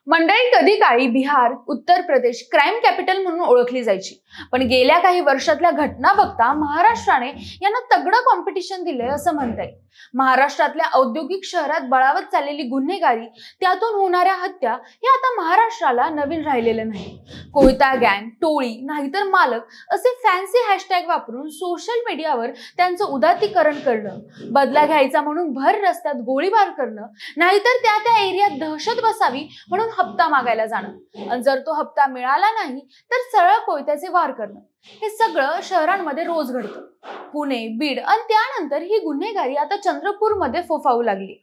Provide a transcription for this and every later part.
मंडळी कधी काळी बिहार, उत्तर प्रदेश क्राईम कॅपिटल म्हणून ओळखली जायची, पण गेल्या काही वर्षातल्या घटना बघता महाराष्ट्राने यांना तगडं कॉम्पिटिशन दिलंय असं म्हणता येईल। महाराष्ट्रातल्या औद्योगिक शहरात बळावत चाललेली गुन्हेगारी, त्यातून होणाऱ्या हत्या हे आता महाराष्ट्राला नवीन राहिलेलं नाही। कोयता गँग, टोळी नाहीतर मालक असे फॅन्सी हॅशटॅग वापरून सोशल मीडियावर त्यांचं उदात्तीकरण करणं, बदला घ्यायचा म्हणून भर रस्त्यात गोळीबार करणं, नाहीतर त्या एरियात दहशत बसावी म्हणून हप्ता मागायला जाणं, आणि जर तो हप्ता मिळाला नाही तर सरळ कोयत्याचे वार करणं, हे सगळं शहरांमध्ये रोज घडतं। पुणे, बीड आणि त्यानंतर ही गुन्हेगारी आता चंद्रपूरमध्ये फोफावू लागली।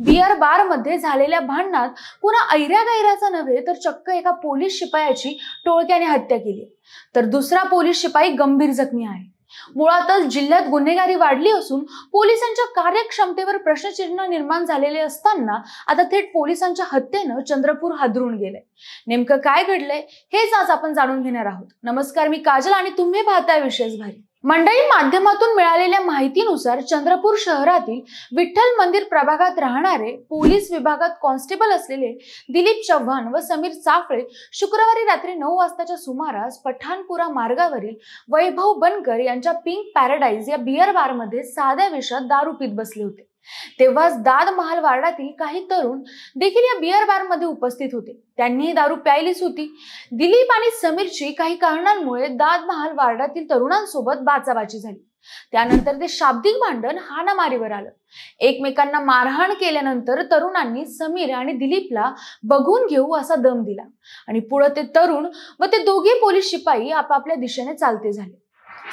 बियर बार मध्ये झालेल्या भांडणात पुन्हा ऐऱ्या गैराचा नव्हे तर चक्क एका पोलीस शिपायाची टोळक्याने हत्या केली, तर दुसरा पोलीस शिपाई गंभीर जखमी आहे। मुळातच जिल्ह्यात गुन्हेगारी वाढली असून पोलिसांच्या कार्यक्षमतेवर प्रश्नचिन्ह निर्माण झालेले असताना आता थेट पोलिसांच्या हत्येनं चंद्रपूर हादरून गेलंय। नेमकं काय घडलंय हेच आज आपण जाणून घेणार आहोत। नमस्कार, मी काजल आणि तुम्ही पाहताय विशेष भारी। मंडळी, माध्यमातून मिळालेल्या माहितीनुसार चंद्रपूर शहरातील विठ्ठल मंदिर प्रभागात राहणारे पोलीस विभागात कॉन्स्टेबल असलेले दिलीप चव्हाण व समीर चाफळे शुक्रवारी रात्री 9 वाजताच्या सुमारास पठाणपुरा मार्गावरील वैभव बनकर यांच्या पिंक पॅराडाइज या बियर बार मध्ये साध्या वेशात दारू पीत बसले होते। तेव्हाच दाद महाल वार्डातील काही तरुण देखील या बियर बार मध्ये उपस्थित होते। त्यांनी दारू प्यायलीच होती। दिलीप आणि समीरची काही कारणांमुळे दाद महाल वार्डातील तरुणांसोबत बाचाबाची झाली। त्यानंतर ते शाब्दिक भांडण हाणामारीवर आलं। एकमेकांना मारहाण केल्यानंतर तरुणांनी समीर आणि दिलीपला बघून घेऊ असा दम दिला आणि पुढे ते तरुण व ते दोघे पोलीस शिपाई आपापल्या दिशेने चालते झाले।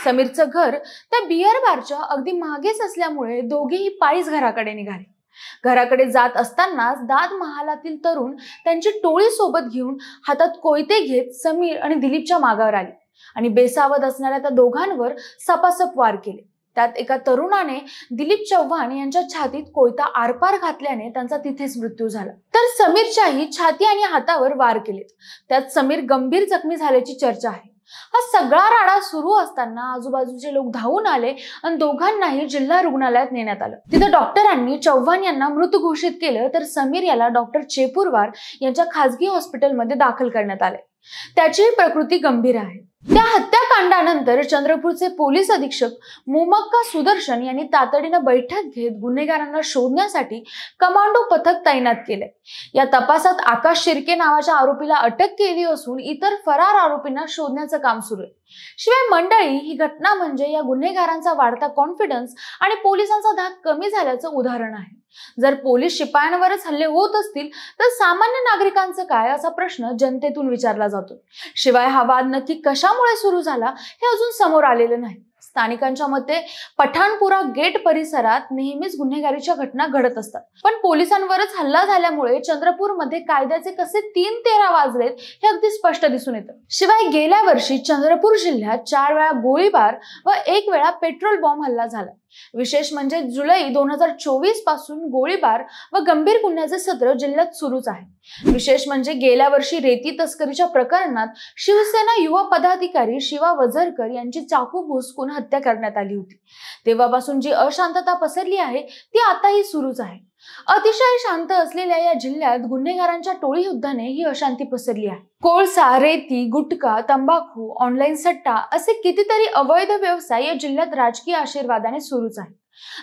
समीरचं घर त्या बियर बारच्या अगदी मागेच असल्यामुळे दोघेही पायीच घराकडे निघाले। घराकडे जात असतानाच दाद महालातील तरुण त्यांची टोळी सोबत घेऊन हातात कोयते घेत समीर आणि दिलीपच्या मागावर आले आणि बेसावध असणाऱ्या त्या दोघांवर सपासप वार केले। त्यात एका तरुणाने दिलीप चव्हाण यांच्या छातीत कोयता आरपार घातल्याने त्यांचा तिथेच मृत्यू झाला, तर समीरच्याही छाती आणि हातावर वार केलेत। त्यात समीर गंभीर जखमी झाल्याची चर्चा आहे। हा सगळा राडा सुरू असताना आजूबाजूचे लोक धावून आले आणि दोघांनाही जिल्हा रुग्णालयात नेण्यात आलं। तिथे डॉक्टरांनी चव्हाण यांना मृत घोषित केलं, तर समीर याला डॉक्टर चेपूरवार यांच्या खासगी हॉस्पिटलमध्ये दाखल करण्यात आले। त्याची प्रकृती गंभीर आहे। त्या हत्याकांडानंतर चंद्रपूरचे पोलीस अधीक्षक मुमक्का सुदर्शन यांनी तातडीनं बैठक घेत गुन्हेगारांना शोधण्यासाठी कमांडो पथक तैनात केले। या तपासात आकाश शिर्के नावाच्या आरोपीला अटक केली असून इतर फरार आरोपींना शोधण्याचं काम सुरू आहे। शिवाय मंडळी, ही घटना म्हणजे या गुन्हेगारांचा वाढता कॉन्फिडन्स आणि पोलिसांचा धाक कमी झाल्याचं उदाहरण आहे। जर पोलीस शिपायांवरच हल्ले होत असतील तर सामान्य नागरिकांचं काय, असा प्रश्न जनतेतून विचारला जातो। शिवाय हा वाद नक्की कशामुळे सुरू झाला हे अजून समोर आलेलं नाही। स्थानिकांच्या मते पठाणपुरा गेट परिसरात नेहमीच गुन्हेगारीच्या घटना घडत असतात, पण पोलिसांवरच हल्ला झाल्यामुळे चंद्रपूरमध्ये कायद्याचे कसे 3-13 वाजलेत हे अगदी स्पष्ट दिसून येतं। शिवाय गेल्या वर्षी चंद्रपूर जिल्ह्यात 4 वेळा गोळीबार व 1 वेळा पेट्रोल बॉम्ब हल्ला झाला। विशेष म्हणजे जुलै 2024 पासून गोळीबार व गंभीर गुन्ह्याचे सत्र जिल्ह्यात सुरूच आहे। विशेष म्हणजे गेल्या वर्षी रेती तस्करीच्या प्रकरणात शिवसेना युवा पदाधिकारी शिवा वझरकर यांची चाकू भोसकून हत्या करण्यात आली होती। तेव्हापासून जी अशांतता पसरली आहे ती आताही सुरूच आहे। अतिशय शांत असलेल्या या जिल्ह्यात गुन्हेगारांच्या टोळी युद्धाने ही अशांती पसरली आहे। कोळसा, रेती, गुटखा, तंबाखू, ऑनलाईन सट्टा असे कितीतरी अवैध व्यवसाय या जिल्ह्यात राजकीय आशीर्वादाने सुरूच आहे।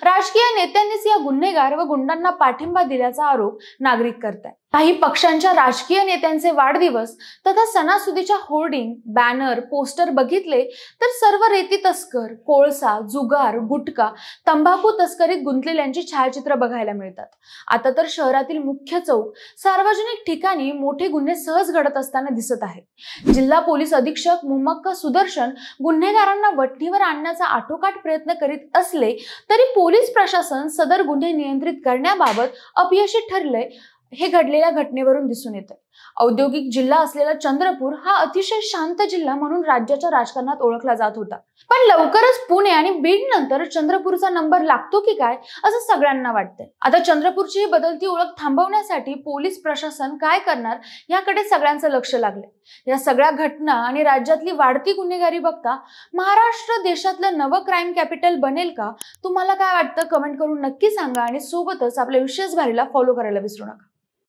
राजकीय नेत्यांनीच या गुन्हेगार व गुंडांना पाठिंबा दिल्याचा आरोप नागरिक करतात। काही पक्षांच्या राजकीय नेत्यांचे वाढदिवस तथा सणासुदीच्या होर्डिंग, बॅनर, पोस्टर बघितले तर सर्व रेती तस्कर, कोळसा, जुगार, गुटखा, तंबाखू तस्करीत गुंतलेल्यांची छायाचित्र बघायला मिळतात। आता तर शहरातील मुख्य चौक, सार्वजनिक ठिकाणी मोठे गुन्हे सहज घडत असताना दिसत आहेत। जिल्हा पोलीस अधीक्षक मुमक्का सुदर्शन गुन्हेगारांना वठणीवर आणण्याचा आटोकाट प्रयत्न करीत असले तरी पोलीस प्रशासन सदर गुन्हे नियंत्रित करण्याबाबत अपयशी ठरले हे घडलेल्या घटनेवरून दिसून येतं। औद्योगिक जिल्हा असलेला चंद्रपूर हा अतिशय शांत जिल्हा म्हणून राज्याच्या राजकारणात ओळखला जात होता, पण लवकरच पुणे आणि बीड नंतर चंद्रपूरचा नंबर लागतो की काय असं सगळ्यांना वाटतंय। आता चंद्रपूरची ही बदलती ओळख थांबवण्यासाठी पोलीस प्रशासन काय करणार याकडे सगळ्यांचं लक्ष लागलंय। या सगळ्या घटना आणि राज्यातली वाढती गुन्हेगारी बघता महाराष्ट्र देशातलं नवं क्राईम कॅपिटल बनेल का? तुम्हाला काय वाटतं? कमेंट करून नक्की सांगा आणि सोबतच आपल्या विशेष भारीला फॉलो करायला विसरू नका।